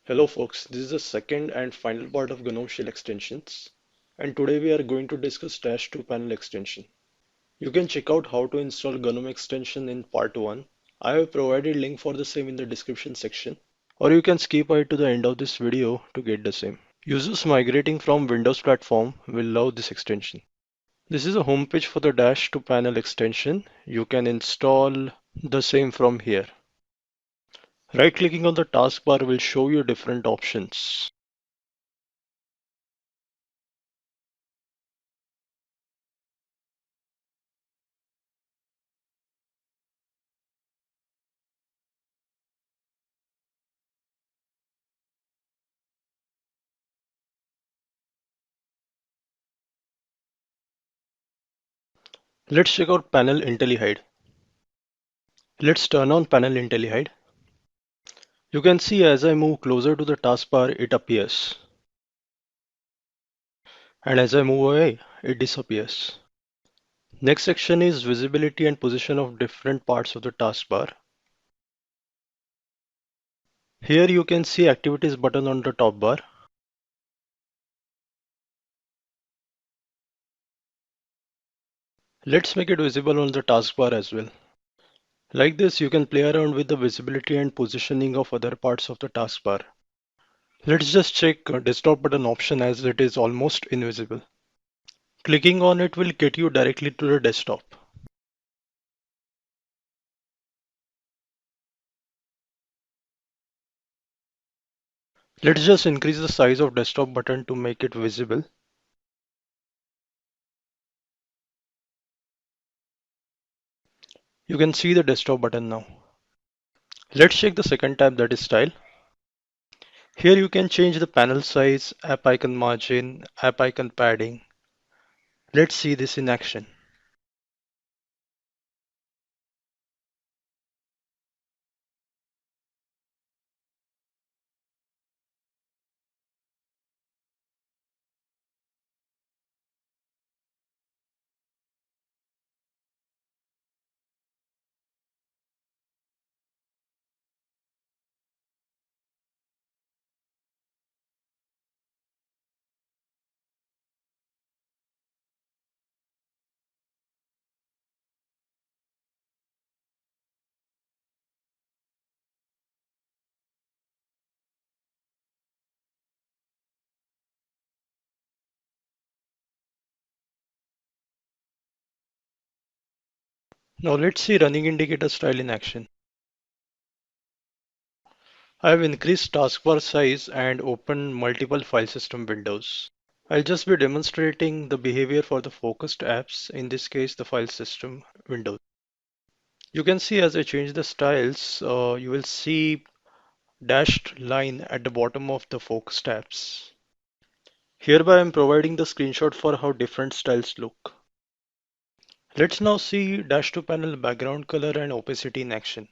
Hello folks, this is the second and final part of Gnome shell extensions, and today we are going to discuss Dash 2 panel extension. You can check out how to install Gnome extension in part 1. I have provided link for the same in the description section, or you can skip ahead to the end of this video to get the same. Users migrating from Windows platform will love this extension. This is a homepage for the Dash 2 panel extension. You can install the same from here. Right clicking on the taskbar will show you different options. Let's check out panel IntelliHide. Let's turn on panel IntelliHide. You can see as I move closer to the taskbar, it appears. And as I move away, it disappears. Next section is visibility and position of different parts of the taskbar. Here you can see activities button on the top bar. Let's make it visible on the taskbar as well. Like this, you can play around with the visibility and positioning of other parts of the taskbar. Let's just check desktop button option as it is almost invisible. Clicking on it will get you directly to the desktop. Let's just increase the size of desktop button to make it visible. You can see the desktop button now. Let's check the second tab, that is style. Here you can change the panel size, app icon margin, app icon padding. Let's see this in action. Now let's see running indicator style in action. I have increased taskbar size and opened multiple file system windows. I'll just be demonstrating the behavior for the focused apps, in this case the file system window. You can see as I change the styles, you will see dashed line at the bottom of the focused tabs. Hereby I'm providing the screenshot for how different styles look. Let's now see dash to panel background color and opacity in action.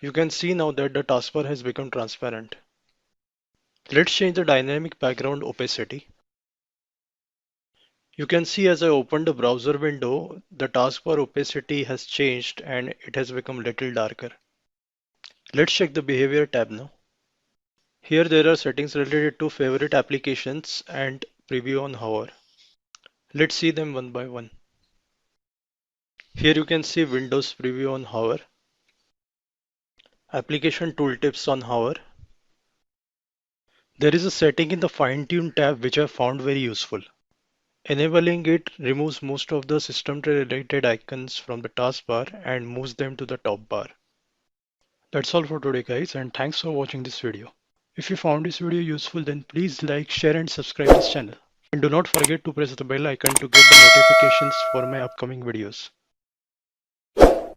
You can see now that the taskbar has become transparent. Let's change the dynamic background opacity. You can see as I open the browser window, the taskbar opacity has changed and it has become little darker. Let's check the behavior tab now. Here there are settings related to favorite applications and preview on hover. Let's see them one by one. Here you can see Windows preview on hover, application tooltips on hover. There is a setting in the fine tune tab which I found very useful. Enabling it removes most of the system tray related icons from the taskbar and moves them to the top bar. That's all for today guys, and thanks for watching this video. If you found this video useful, then please like, share and subscribe this channel. And do not forget to press the bell icon to get the notifications for my upcoming videos.